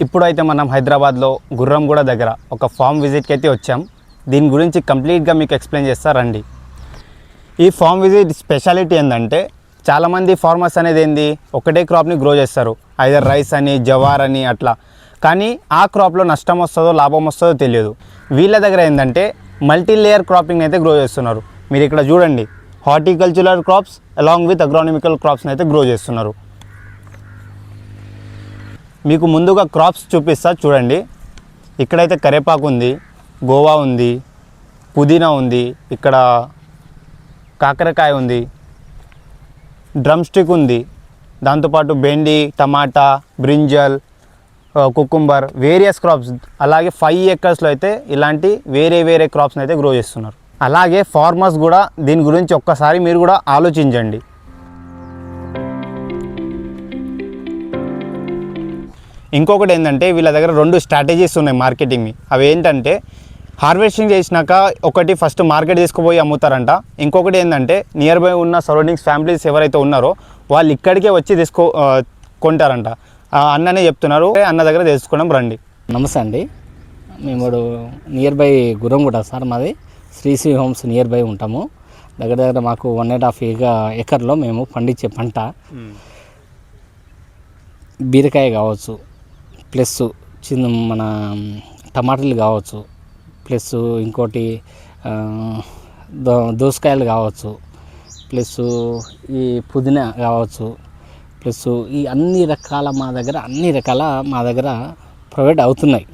ఇప్పుడైతే మనం హైదరాబాద్లో గుర్రంగూడ దగ్గర ఒక ఫామ్ విజిట్కి అయితే వచ్చాం. దీని గురించి కంప్లీట్గా మీకు ఎక్స్ప్లెయిన్ చేస్తా రండి. ఈ ఫామ్ విజిట్ స్పెషాలిటీ ఏంటంటే చాలామంది ఫార్మర్స్ అనేది ఏంది ఒకటే క్రాప్ని గ్రో చేస్తారు, ఐదర్ రైస్ అని జవార్ అని అట్లా. కానీ ఆ క్రాప్లో నష్టం వస్తుందో లాభం వస్తుందో తెలియదు. వీళ్ళ దగ్గర ఏంటంటే మల్టీ లేయర్ క్రాపింగ్ అయితే గ్రో చేస్తున్నారు. మీరు ఇక్కడ చూడండి, హార్టికల్చరల్ క్రాప్స్ అలాంగ్ విత్ అగ్రానమికల్ క్రాప్స్ని అయితే గ్రో చేస్తున్నారు. మీకు ముందుగా క్రాప్స్ చూపిస్తా చూడండి. ఇక్కడైతే కరేపాకు ఉంది, గోవా ఉంది, పుదీనా ఉంది, ఇక్కడ కాకరకాయ ఉంది, డ్రమ్ స్టిక్ ఉంది, దాంతోపాటు బెండి, టమాటా, బ్రింజల్, కుకుంబర్, వేరియస్ క్రాప్స్. అలాగే 5 acresలో అయితే ఇలాంటి వేరే క్రాప్స్ని అయితే గ్రో చేస్తున్నారు. అలాగే ఫార్మర్స్ కూడా దీని గురించి ఒక్కసారి మీరు కూడా ఆలోచించండి. ఇంకొకటి ఏంటంటే వీళ్ళ దగ్గర 2 స్ట్రాటజీస్ ఉన్నాయి మార్కెటింగ్ని. అవి ఏంటంటే హార్వెస్టింగ్ చేసినాక ఒకటి ఫస్ట్ మార్కెట్ తీసుకుపోయి అమ్ముతారంట. ఇంకొకటి ఏంటంటే నియర్ బై ఉన్న సరౌండింగ్స్ ఫ్యామిలీస్ ఎవరైతే ఉన్నారో వాళ్ళు ఇక్కడికే వచ్చి కొంటారంట. అన్ననే చెప్తున్నారు, అన్న దగ్గర తెలుసుకోవడం రండి. నమస్తే అండి, మేము నియర్ బై గుర్రంగూడ సార్, మాది శ్రీశ్రీ హోమ్స్ నియర్ బై ఉంటాము. దగ్గర మాకు 1.5 ఎకర్లో మేము పండించే పంట బీరకాయ కావచ్చు, ప్లస్ మన టమాటాలు కావచ్చు, ప్లస్ ఇంకోటి దోసకాయలు కావచ్చు, ప్లస్ ఈ పుదీనా కావచ్చు, ప్లస్ ఈ అన్ని రకాల మా దగ్గర ప్రొవైడ్ అవుతున్నాయి.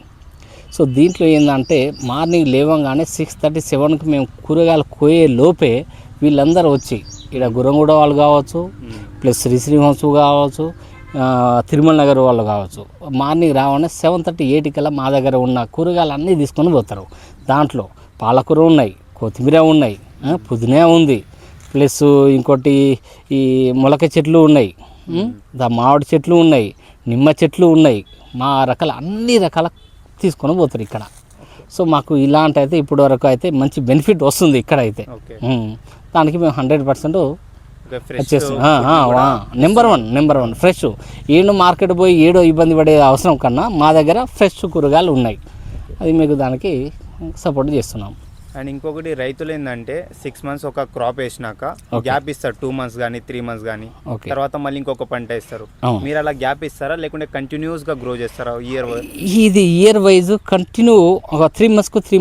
సో దీంట్లో ఏంటంటే మార్నింగ్ లేవగానే 6:30, 7కి మేము కూరగాయలు కోయే లోపే వీళ్ళందరూ వచ్చి ఇక్కడ గుర్రంగూడ వాళ్ళు కావచ్చు, ప్లస్ శ్రీశ్రీ హోమ్స్ కావచ్చు, తిరుమల నగర్ వాళ్ళు కావచ్చు, మార్నింగ్ రాగానే 7:30, 8 కల్లా మా దగ్గర ఉన్న కూరగాయలు అన్నీ తీసుకొని పోతారు. దాంట్లో పాలకూర ఉన్నాయి, కొత్తిమీర ఉన్నాయి, పుదీనా ఉంది, ప్లస్ ఇంకోటి ఈ మొలక చెట్లు ఉన్నాయి, మామిడి చెట్లు ఉన్నాయి, నిమ్మ చెట్లు ఉన్నాయి, అన్ని రకాల తీసుకొని పోతారు ఇక్కడ. సో మాకు ఇలాంటి అయితే ఇప్పటి వరకు అయితే మంచి బెనిఫిట్ వస్తుంది ఇక్కడ అయితే. దానికి మేము 100% నెంబర్ వన్ ఫ్రెష్. ఏడు మార్కెట్ పోయి ఏడో ఇబ్బంది పడే అవసరం కన్నా మా దగ్గర ఫ్రెష్ కూరగాయలు ఉన్నాయి. అది మీకు దానికి సపోర్ట్ చేస్తున్నాం. అండ్ ఇంకొకటి రైతులు ఏంటంటే 6 months ఒక క్రాప్ వేసినాక గ్యాప్ ఇస్తారు, 2 months కానీ 3 months కానీ, తర్వాత మళ్ళీ ఇంకొక పంట ఇస్తారు. మీరు అలా గ్యాప్ ఇస్తారా లేకుంటే కంటిన్యూస్గా గ్రో చేస్తారా? ఇది ఇయర్ వైజ్ కంటిన్యూ ఒక 3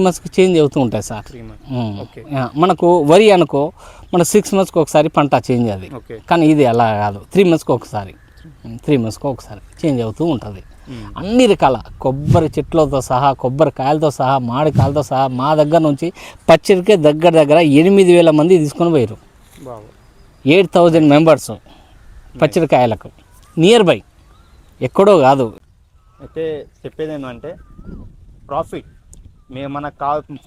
months చేంజ్ అవుతూ ఉంటాయి సార్. 3 months మనకు వరి అనుకో మన 6 months ఒకసారి పంట చేంజ్ అది. కానీ ఇది అలా కాదు, 3 months ఒకసారి చేంజ్ అవుతూ ఉంటుంది. అన్ని రకాల కొబ్బరి చెట్లతో సహా, కొబ్బరికాయలతో సహా, మామిడికాయలతో సహా మా దగ్గర నుంచి పచ్చడికే దగ్గర 8,000 మంది తీసుకొని పోయారు. 8,000 members పచ్చడికాయలకు నియర్ బై, ఎక్కడో కాదు. అయితే చెప్పేది ఏంటంటే ప్రాఫిట్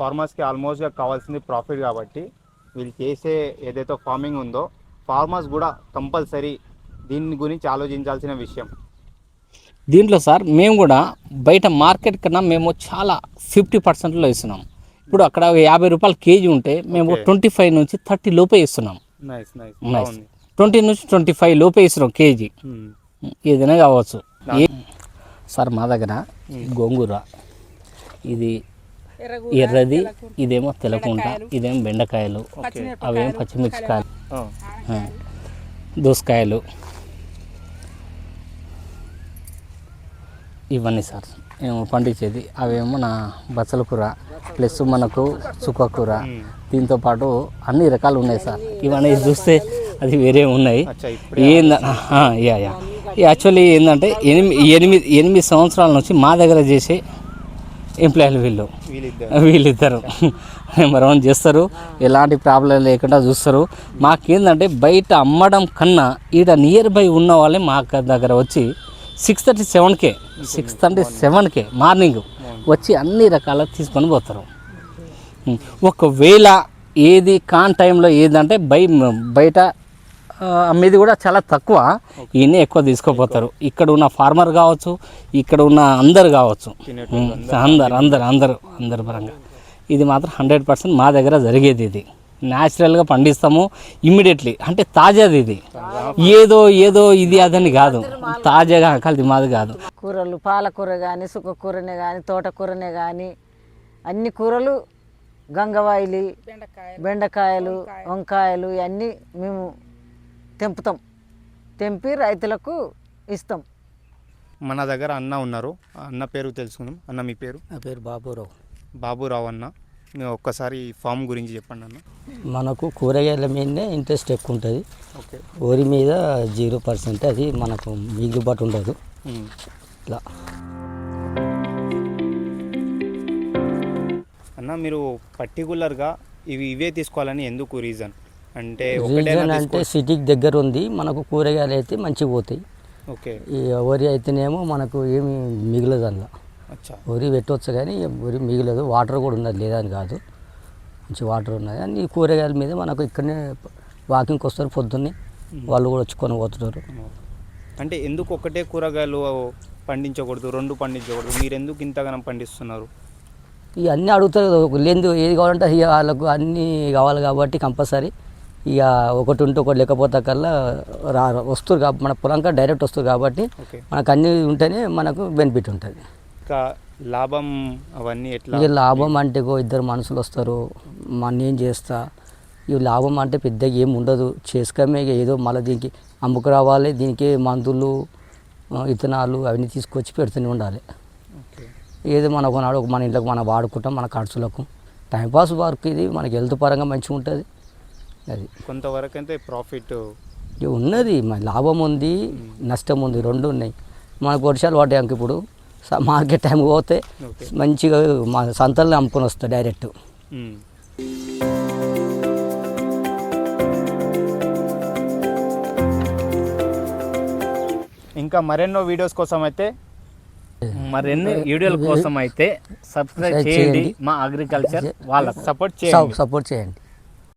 ఫార్మర్స్కి ఆల్మోస్ట్గా కావాల్సింది ప్రాఫిట్. కాబట్టి వీళ్ళు చేసే ఏదైతే ఫార్మింగ్ ఉందో ఫార్మర్స్ కూడా కంపల్సరీ దీని గురించి ఆలోచించాల్సిన విషయం. దీంట్లో సార్ మేము కూడా బయట మార్కెట్ కన్నా మేము చాలా 50%లో ఇస్తున్నాం. ఇప్పుడు అక్కడ 50 రూపాయలు కేజీ ఉంటే మేము 25 నుంచి 30 లోపే ఇస్తున్నాం. 20 నుంచి 25 లోపే ఇస్తున్నాం కేజీ. ఏదైనా కావచ్చు సార్. మా దగ్గర గోంగూర, ఇది ఎర్రది, ఇదేమో తెలకుంట, ఇదేమో బెండకాయలు, అవేమో పచ్చిమిర్చికాయలు, దోసకాయలు, ఇవన్నీ సార్ మేము పండించేది. అవేమో నా బచ్చల కూర, ప్లస్ మనకు చుక్కకూర, దీంతో పాటు అన్ని రకాలు ఉన్నాయి సార్. ఇవన్నీ చూస్తే అది వేరే ఉన్నాయి. యాక్చువల్లీ ఏంటంటే 8 సంవత్సరాల నుంచి మా దగ్గర చేసే ఎంప్లాయీలు వీళ్ళిద్దరు నెంబర్ 1 చేస్తారు, ఎలాంటి ప్రాబ్లం లేకుండా చూస్తారు. మాకేంటంటే బయట అమ్మడం కన్నా ఈడ నియర్ బై ఉన్న వాళ్ళే మా దగ్గర వచ్చి 6:30-7కే మార్నింగ్ వచ్చి అన్ని రకాల తీసుకొని పోతారు. ఒకవేళ ఏది కాన్ టైంలో ఏదంటే బయట అమ్మేది కూడా చాలా తక్కువ, ఈయనే ఎక్కువ తీసుకోపోతారు. ఇక్కడ ఉన్న ఫార్మర్ కావచ్చు, ఇక్కడ ఉన్న అందరు కావచ్చు, అందరు పరంగా ఇది మాత్రం 100% మా దగ్గర జరిగేది ఇది. న్యాచురల్గా పండిస్తాము ఇమ్మీడియట్లీ. అంటే తాజాది ఇది, ఏదో ఇది అదని కాదు, తాజాగా కల్తీ మాది కాదు. కూరలు పాలకూర కానీ సుక్కకూరనే కానీ తోటకూరనే కానీ అన్ని కూరలు గంగవాయిలి బెండకాయలు వంకాయలు ఇవన్నీ మేము తెంపుతాం, తెంపి రైతులకు ఇస్తాం. మన దగ్గర అన్న ఉన్నారు, అన్న పేరు తెలుసుకుందాం. అన్న మీ పేరు? నా పేరు బాబురావు. బాబురావు అన్న, మీరు ఒక్కసారి ఫామ్ గురించి చెప్పండి అన్న. మనకు కూరగాయల మీదనే ఇంట్రెస్ట్ ఎక్కువ ఉంటుంది. ఓకే. వరి మీద 0%, అది మనకు మిగులుబాటు ఉండదు. ఇట్లా అన్న మీరు పర్టికులర్గా ఇవే తీసుకోవాలని ఎందుకు రీజన్? అంటే రీజన్ అంటే సిటీకి దగ్గర ఉంది, మనకు కూరగాయలు అయితే మంచిగా పోతాయి. ఓకే. ఈ వరి అయితేనేమో మనకు ఏమి మిగలదు అందులో. అచ్చా. వరి పెట్టవచ్చు కానీ వరి మిగలదు, వాటర్ కూడా ఉన్నది లేదని కాదు, మంచి వాటర్ ఉన్నది. అన్ని కూరగాయల మీద మనకు ఇక్కడనే వాకింగ్కి వస్తారు పొద్దున్నే, వాళ్ళు కూడా వచ్చుకొని పోతున్నారు. అంటే ఎందుకు ఒకటే కూరగాయలు పండించకూడదు, 2 పండించకూడదు? మీరు ఎందుకు ఇంతగానం పండిస్తున్నారు? ఇక అన్నీ అడుగుతారు, లేదు ఏది కావాలంటే ఇక వాళ్ళకు అన్నీ కావాలి కాబట్టి కంపల్సరీ ఇక ఒకటి ఉంటే ఒకటి లేకపోతే కల్లా వస్తారు కాబట్టి మన పొలంకా డైరెక్ట్ వస్తారు కాబట్టి మనకు అన్నీ ఉంటేనే మనకు బెనిఫిట్ ఉంటుంది. ఇంకా లాభం అవన్నీ ఎట్లా? ఇక లాభం అంటే ఇద్దరు మనుషులు వస్తారు, నేను చేస్తా. ఇక లాభం అంటే పెద్దగా ఏమి ఉండదు, చేసుకోమే ఏదో మళ్ళీ దీనికి అమ్ముకు రావాలి, దీనికి మందులు విత్తనాలు అవన్నీ తీసుకొచ్చి పెడుతూనే ఉండాలి. ఏదో మనకు నాడు మన ఇంట్లోకి మనం వాడుకుంటాం, మన ఖర్చులకు టైంపాస్ వర్క్ ఇది, మనకి హెల్త్ పరంగా మంచిగా ఉంటుంది. అది కొంతవరకు అయితే ప్రాఫిట్ ఉన్నది, లాభం ఉంది నష్టం ఉంది, 2 ఉన్నాయి. మనకు వర్షాలు పడ్డాక ఇప్పుడు మార్కెట్ టైం పోతే మంచిగా మా సంతల్లో అమ్ముకొని వస్తా డైరెక్ట్. ఇంకా మరెన్నో వీడియోస్ కోసం అయితే మరిన్ని వీడియోల కోసం అయితే సబ్స్క్రైబ్ చేయండి, మా అగ్రికల్చర్ వాళ్ళకి సపోర్ట్ చేయండి. సపోర్ట్ చేయండి.